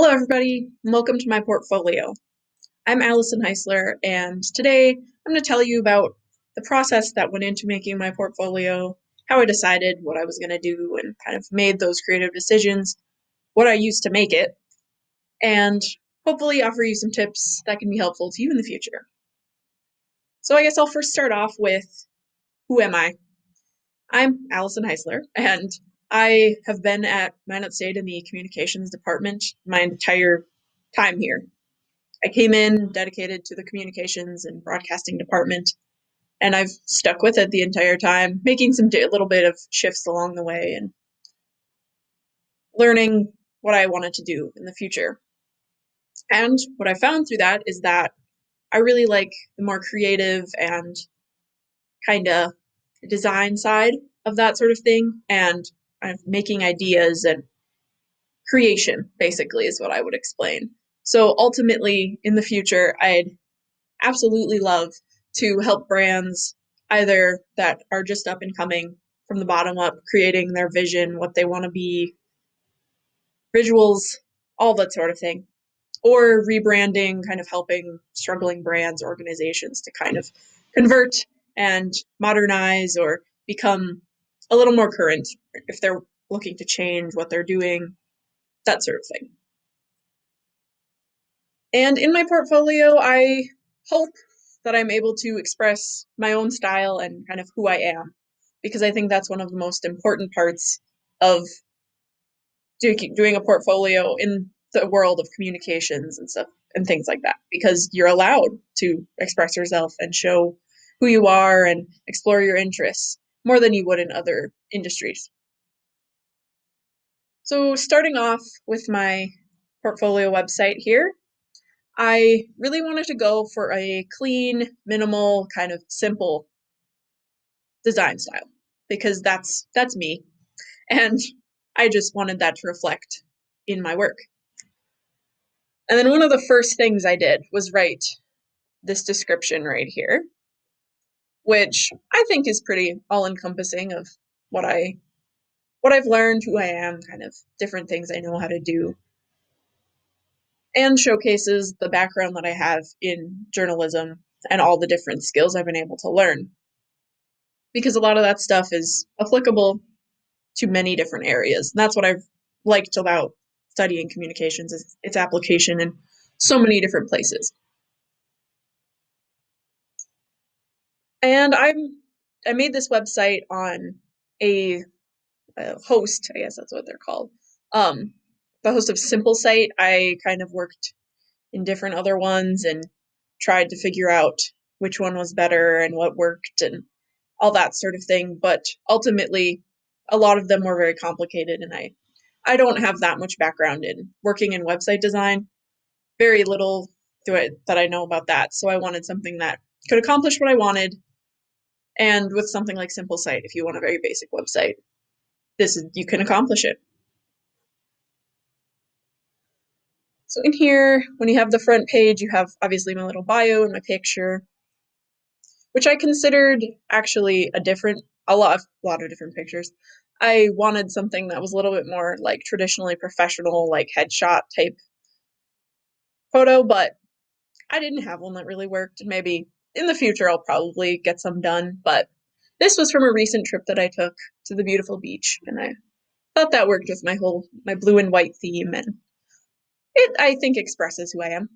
Hello, everybody. Welcome to my portfolio. I'm Alyson Heisler, and today I'm going to tell you about the process that went into making my portfolio, how I decided what I was going to do, and kind of made those creative decisions, what I used to make it, and hopefully offer you some tips that can be helpful to you in the future. So I guess I'll first start off with who am I? I'm Alyson Heisler, and I have been at Minot State in the communications department my entire time here. I came in dedicated to the communications and broadcasting department, and I've stuck with it the entire time, making some little bit of shifts along the way and learning what I wanted to do in the future. And what I found through that is that I really like the more creative and kind of design side of that sort of thing, and kind of making ideas and creation, basically, is what I would explain. So ultimately, in the future, I'd absolutely love to help brands either that are just up and coming from the bottom up, creating their vision, what they want to be, visuals, all that sort of thing, or rebranding, kind of helping struggling brands, organizations to kind of convert and modernize or become a little more current if they're looking to change what they're doing, that sort of thing. And in my portfolio, I hope that I'm able to express my own style and kind of who I am, because I think that's one of the most important parts of doing a portfolio in the world of communications and stuff and things like that, because you're allowed to express yourself and show who you are and explore your interests more than you would in other industries. So starting off with my portfolio website here, I really wanted to go for a clean, minimal, kind of simple design style because that's me, and I just wanted that to reflect in my work. And then one of the first things I did was write this description right here, which I think is pretty all-encompassing of what I've learned, who I am, kind of different things I know how to do, and showcases the background that I have in journalism and all the different skills I've been able to learn. Because a lot of that stuff is applicable to many different areas. And that's what I've liked about studying communications is its application in so many different places. And I made this website on a, a host, I guess that's what they're called. The host of Simple Site. I kind of worked in different other ones and tried to figure out which one was better and what worked and all that sort of thing. But ultimately, a lot of them were very complicated, and I don't have that much background in working in website design. Very little to it that I know about that. So I wanted something that could accomplish what I wanted. And with something like Simple Site, if you want a very basic website, you can accomplish it. So in here, when you have the front page, you have obviously my little bio and my picture, which I considered actually a lot of different pictures. I wanted something that was a little bit more like traditionally professional, like headshot type photo, but I didn't have one that really worked. And maybe in the future I'll probably get some done. But this was from a recent trip that I took to the beautiful beach, and I thought that worked with my blue and white theme, and it I think expresses who I am.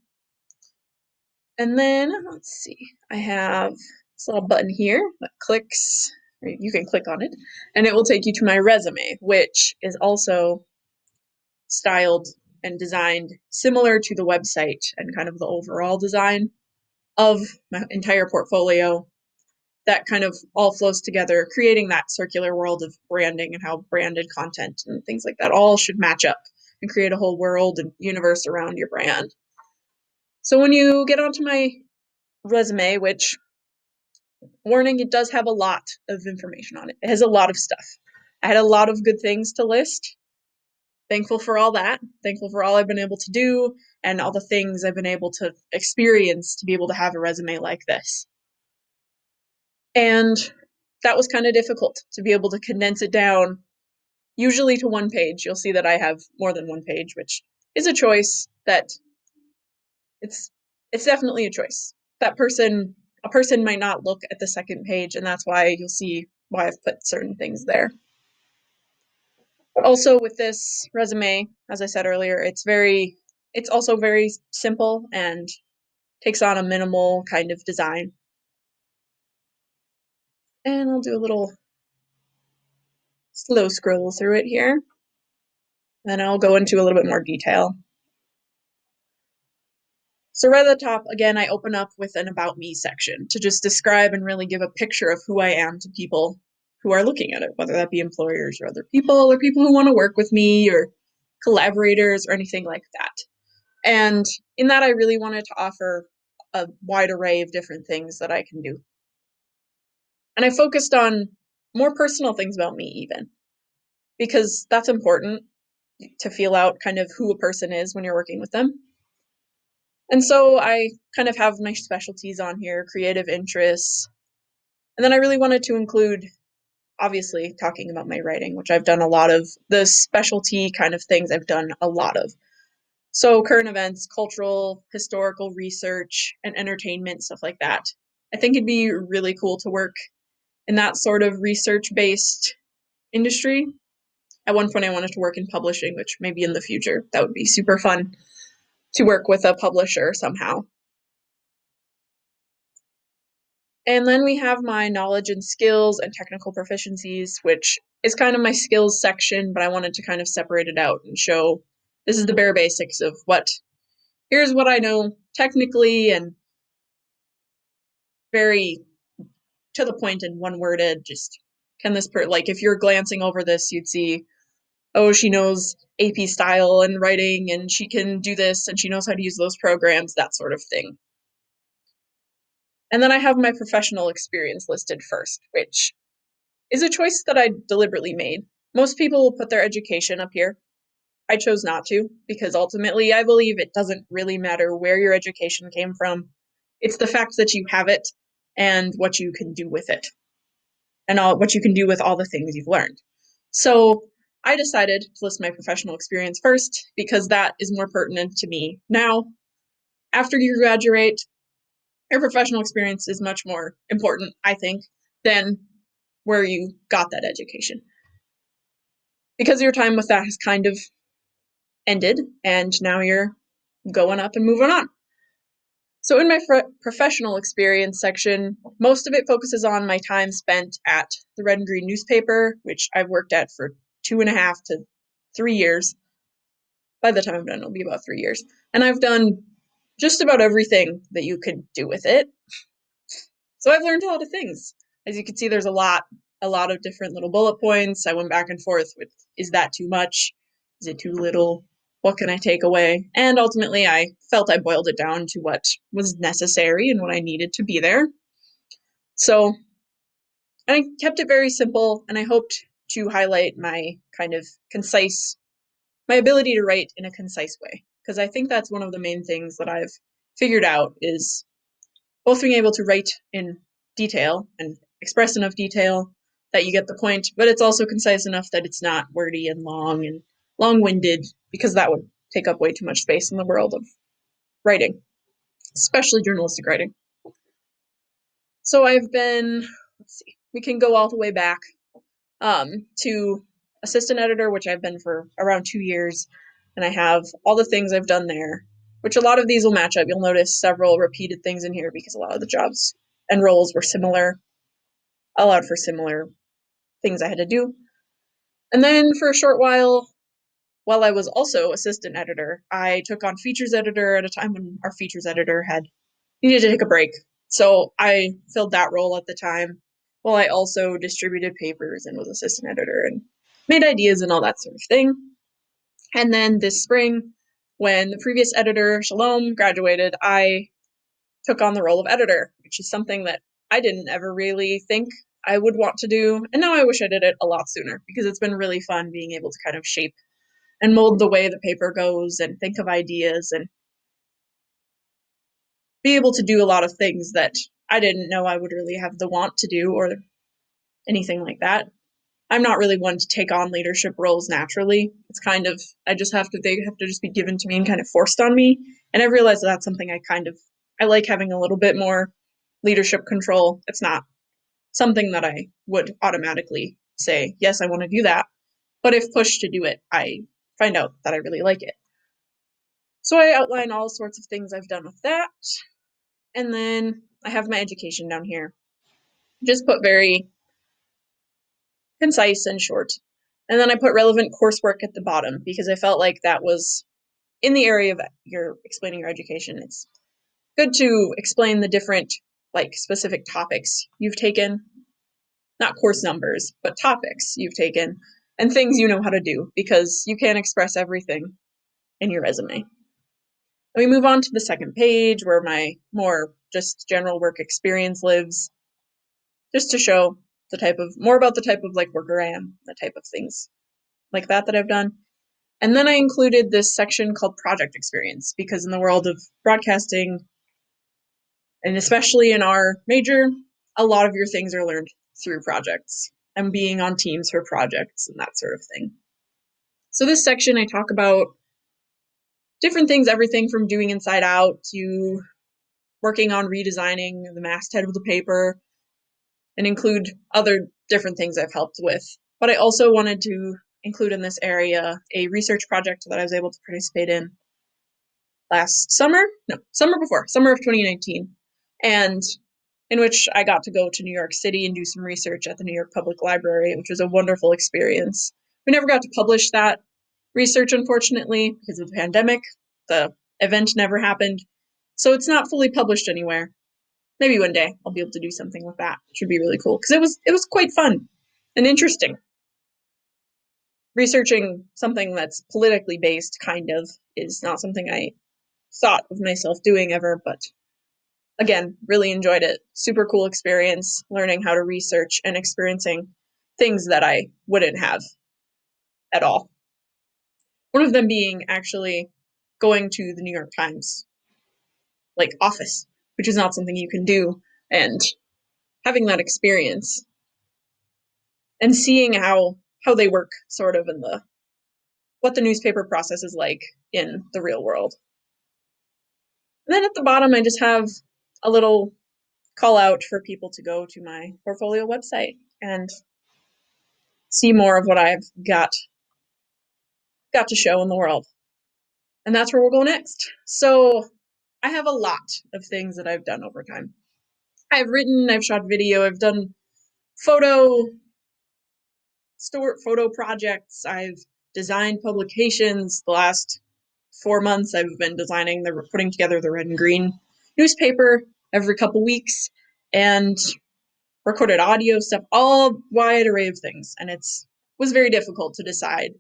And then let's see, I have this little button here that clicks, or you can click on it, and it will take you to my resume, which is also styled and designed similar to the website and kind of the overall design of my entire portfolio. That kind of all flows together, creating that circular world of branding and how branded content and things like that all should match up and create a whole world and universe around your brand. So when you get onto my resume, which, warning, it does have a lot of information on it. It has a lot of stuff. I had a lot of good things to list. Thankful for all that. Thankful for all I've been able to do and all the things I've been able to experience to be able to have a resume like this. And that was kind of difficult to be able to condense it down, usually to one page. You'll see that I have more than one page, which is a choice that it's definitely a choice. A person might not look at the second page, and that's why you'll see why I've put certain things there. But also with this resume, as I said earlier, it's also very simple and takes on a minimal kind of design. And I'll do a little slow scroll through it here. Then I'll go into a little bit more detail. So right at the top, again, I open up with an About Me section to just describe and really give a picture of who I am to people who are looking at it, whether that be employers or other people or people who want to work with me or collaborators or anything like that. And in that, I really wanted to offer a wide array of different things that I can do. And I focused on more personal things about me, even, because that's important to feel out kind of who a person is when you're working with them. And so I kind of have my specialties on here, creative interests. And then I really wanted to include, obviously, talking about my writing, which I've done a lot of. The specialty kind of things I've done a lot of. So current events, cultural, historical research, and entertainment, stuff like that. I think it'd be really cool to work in that sort of research-based industry. At one point, I wanted to work in publishing, which maybe in the future, that would be super fun to work with a publisher somehow. And then we have my knowledge and skills and technical proficiencies, which is kind of my skills section, but I wanted to kind of separate it out and show this is the bare basics of here's what I know technically and very to the point and one worded. Just can this like if you're glancing over this, you'd see, oh, she knows AP style and writing and she can do this and she knows how to use those programs, that sort of thing. And then I have my professional experience listed first, which is a choice that I deliberately made. Most people will put their education up here. I chose not to because ultimately I believe it doesn't really matter where your education came from. It's the fact that you have it and what you can do with it and what you can do with all the things you've learned. So I decided to list my professional experience first because that is more pertinent to me now. After you graduate, your professional experience is much more important, I think, than where you got that education. Because your time with that has kind of ended, and now you're going up and moving on. So in my professional experience section, most of it focuses on my time spent at the Red and Green newspaper, which I've worked at for 2.5 to 3 years. By the time I'm done, it'll be about 3 years. And I've done just about everything that you could do with it. So I've learned a lot of things. As you can see, there's a lot of different little bullet points. I went back and forth with, is that too much? Is it too little? What can I take away? And ultimately, I felt I boiled it down to what was necessary and what I needed to be there. So I kept it very simple, and I hoped to highlight my kind of my ability to write in a concise way, because I think that's one of the main things that I've figured out is both being able to write in detail and express enough detail that you get the point, but it's also concise enough that it's not wordy and long-winded, because that would take up way too much space in the world of writing, especially journalistic writing. So let's see, we can go all the way back to assistant editor, which I've been for around 2 years, and I have all the things I've done there, which a lot of these will match up. You'll notice several repeated things in here because a lot of the jobs and roles were similar, allowed for similar things I had to do. And then for a short while I was also assistant editor, I took on features editor at a time when our features editor had needed to take a break. So I filled that role at the time, while I also distributed papers and was assistant editor and made ideas and all that sort of thing. And then this spring, when the previous editor, Shalom, graduated, I took on the role of editor, which is something that I didn't ever really think I would want to do. And now I wish I did it a lot sooner, because it's been really fun being able to kind of shape and mold the way the paper goes and think of ideas and be able to do a lot of things that I didn't know I would really have the want to do or anything like that. I'm not really one to take on leadership roles naturally. It's kind of, they have to just be given to me and kind of forced on me. And I realized that that's something I like having a little bit more leadership control. It's not something that I would automatically say, yes, I want to do that. But if pushed to do it, I find out that I really like it. So I outline all sorts of things I've done with that. And then I have my education down here. Just put very concise and short. And then I put relevant coursework at the bottom because I felt like that was in the area of your explaining your education. It's good to explain the different like specific topics you've taken, not course numbers, but topics you've taken and things you know how to do because you can't express everything in your resume. And we move on to the second page where my more just general work experience lives, just to show more about the type of like worker I am, the type of things like that I've done. And then I included this section called project experience because in the world of broadcasting, and especially in our major, a lot of your things are learned through projects and being on teams for projects and that sort of thing. So this section, I talk about different things, everything from doing inside out to working on redesigning the masthead of the paper and include other different things I've helped with. But I also wanted to include in this area a research project that I was able to participate in summer of 2019, and in which I got to go to New York City and do some research at the New York Public Library, which was a wonderful experience. We never got to publish that research, unfortunately, because of the pandemic. The event never happened, so it's not fully published anywhere. Maybe one day I'll be able to do something with that, which would be really cool, because it was quite fun and interesting. Researching something that's politically based, kind of, is not something I thought of myself doing ever, but again, really enjoyed it. Super cool experience, learning how to research and experiencing things that I wouldn't have at all. One of them being actually going to the New York Times like office, which is not something you can do, and having that experience and seeing how they work sort of in the what the newspaper process is like in the real world. And then at the bottom I just have a little call out for people to go to my portfolio website and see more of what I've got to show in the world. And that's where we'll go next. So I have a lot of things that I've done over time. I've written, I've shot video, I've done photo projects, I've designed publications. The last 4 months I've been putting together the red and green newspaper every couple weeks, and recorded audio stuff, all wide array of things. And was very difficult to decide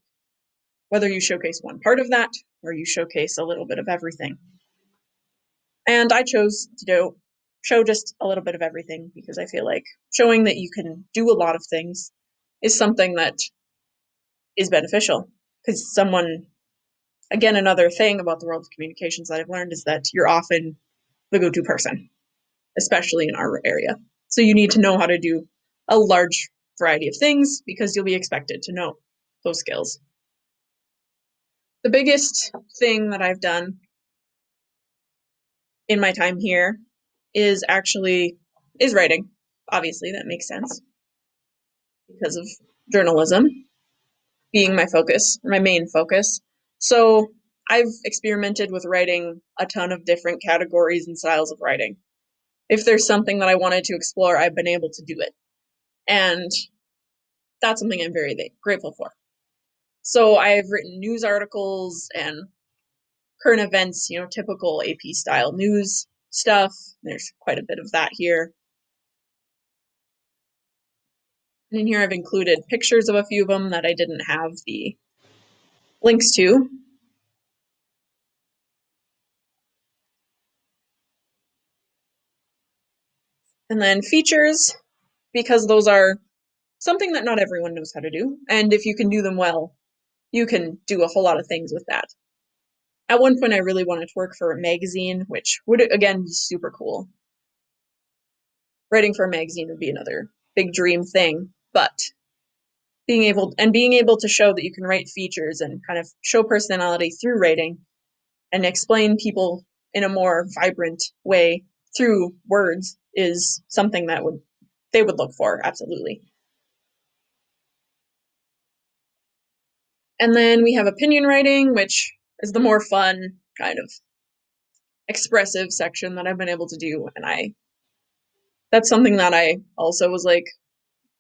whether you showcase one part of that or you showcase a little bit of everything. And I chose to show just a little bit of everything because I feel like showing that you can do a lot of things is something that is beneficial. Because again, another thing about the world of communications that I've learned is that you're often the go-to person, especially in our area. So you need to know how to do a large variety of things because you'll be expected to know those skills. The biggest thing that I've done in my time here is writing. Obviously, that makes sense because of journalism being my main focus. So I've experimented with writing a ton of different categories and styles of writing. If there's something that I wanted to explore, I've been able to do it. And that's something I'm very grateful for. So I've written news articles and current events, typical AP style news stuff. There's quite a bit of that here. And in here I've included pictures of a few of them that I didn't have the links to. And then features, because those are something that not everyone knows how to do. And if you can do them well, you can do a whole lot of things with that. At one point, I really wanted to work for a magazine, which would, again, be super cool. Writing for a magazine would be another big dream thing, but being able to show that you can write features and kind of show personality through writing and explain people in a more vibrant way through words is something that they would look for, absolutely. And then we have opinion writing, which is the more fun kind of expressive section that I've been able to do. And that's something that I also was like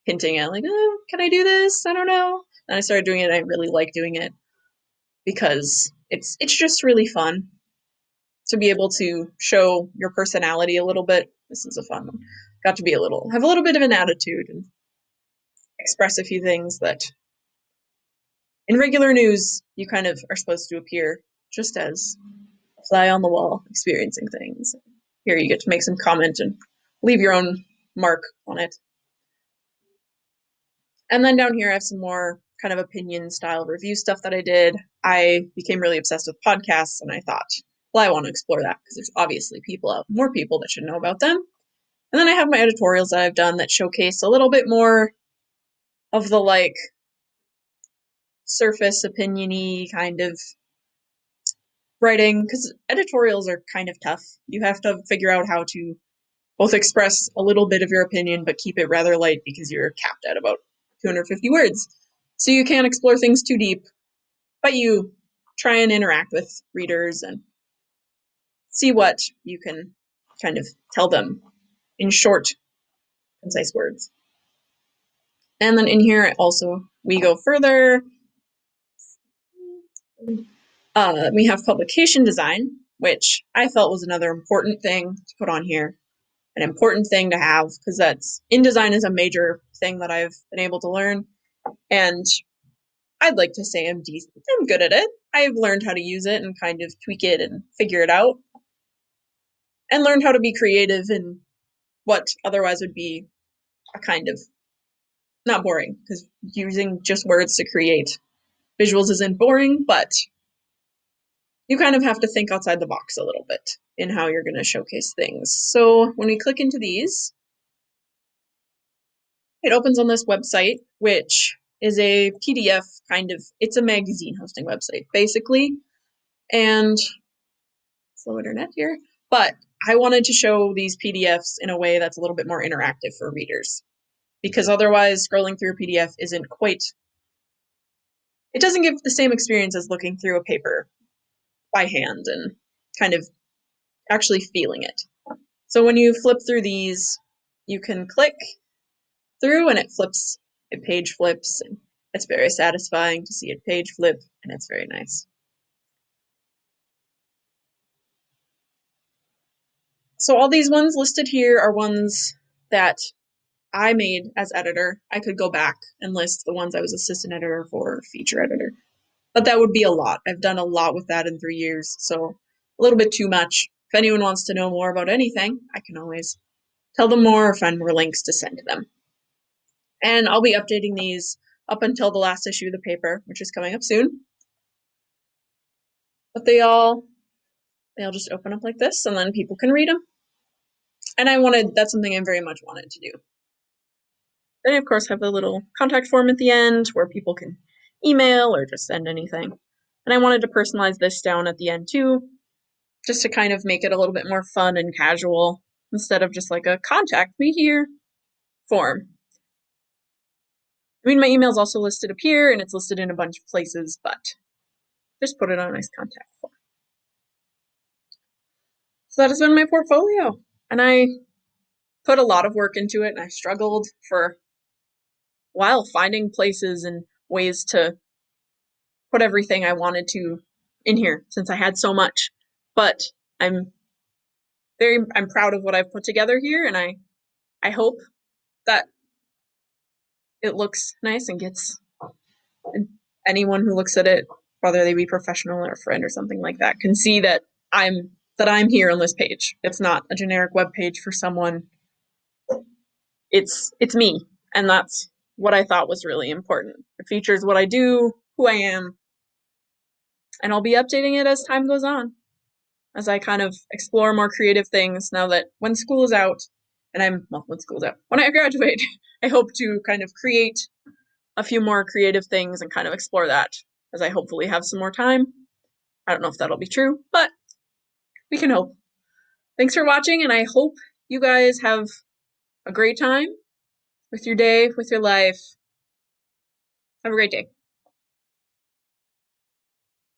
hinting at, like, oh, can I do this? I don't know. And I started doing it. And I really like doing it because it's just really fun to be able to show your personality a little bit. This is a fun one. Got to have a little bit of an attitude and express a few things that in regular news you kind of are supposed to appear just as a fly on the wall, experiencing things. Here you get to make some comment and leave your own mark on it. And then down here I have some more kind of opinion style review stuff that I did. I became really obsessed with podcasts and I thought, well, I want to explore that because there's obviously more people that should know about them. And then I have my editorials that I've done that showcase a little bit more of the like surface opinion-y kind of writing, because editorials are kind of tough. You have to figure out how to both express a little bit of your opinion but keep it rather light because you're capped at about 250 words. So you can't explore things too deep, but you try and interact with readers and see what you can kind of tell them in short, concise words. And then in here also we go further. We have publication design, which I felt was another important thing to put on here, an important thing to have, because that's InDesign is a major thing that I've been able to learn, and I'd like to say I'm good at it. I've learned how to use it and kind of tweak it and figure it out, and learned how to be creative in what otherwise would be a kind of not boring, because using just words to create visuals isn't boring, but you kind of have to think outside the box a little bit in how you're going to showcase things. So when we click into these, it opens on this website, which is a PDF it's a magazine hosting website, basically. And slow internet here. But I wanted to show these PDFs in a way that's a little bit more interactive for readers. Because otherwise, scrolling through a PDF it doesn't give the same experience as looking through a paper by hand and kind of actually feeling it. So when you flip through these, you can click through and it page flips, and it's very satisfying to see a page flip, and it's very nice. So all these ones listed here are ones that I made as editor. I could go back and list the ones I was assistant editor for, feature editor, but that would be a lot. I've done a lot with that in 3 years, so a little bit too much. If anyone wants to know more about anything, I can always tell them more or find more links to send to them. And I'll be updating these up until the last issue of the paper, which is coming up soon. But they'll just open up like this, and then people can read them. And that's something I very much wanted to do. They, of course, have a little contact form at the end where people can email or just send anything. And I wanted to personalize this down at the end too, just to kind of make it a little bit more fun and casual instead of just like a contact me here form. I mean, my email's also listed up here and it's listed in a bunch of places, but just put it on a nice contact form. So that has been my portfolio. And I put a lot of work into it, and I struggled for a while finding places and ways to put everything I wanted to in here since I had so much. But I'm proud of what I've put together here, and I hope that it looks nice and gets anyone who looks at it, whether they be professional or a friend or something like that, can see that I'm here on this page. It's not a generic web page for someone. It's me, and that's what I thought was really important. It features what I do, who I am, and I'll be updating it as time goes on, as I kind of explore more creative things now that when school is out, when I graduate, I hope to kind of create a few more creative things and kind of explore that as I hopefully have some more time. I don't know if that'll be true, but we can hope. Thanks for watching, and I hope you guys have a great time with your day, with your life. Have a great day.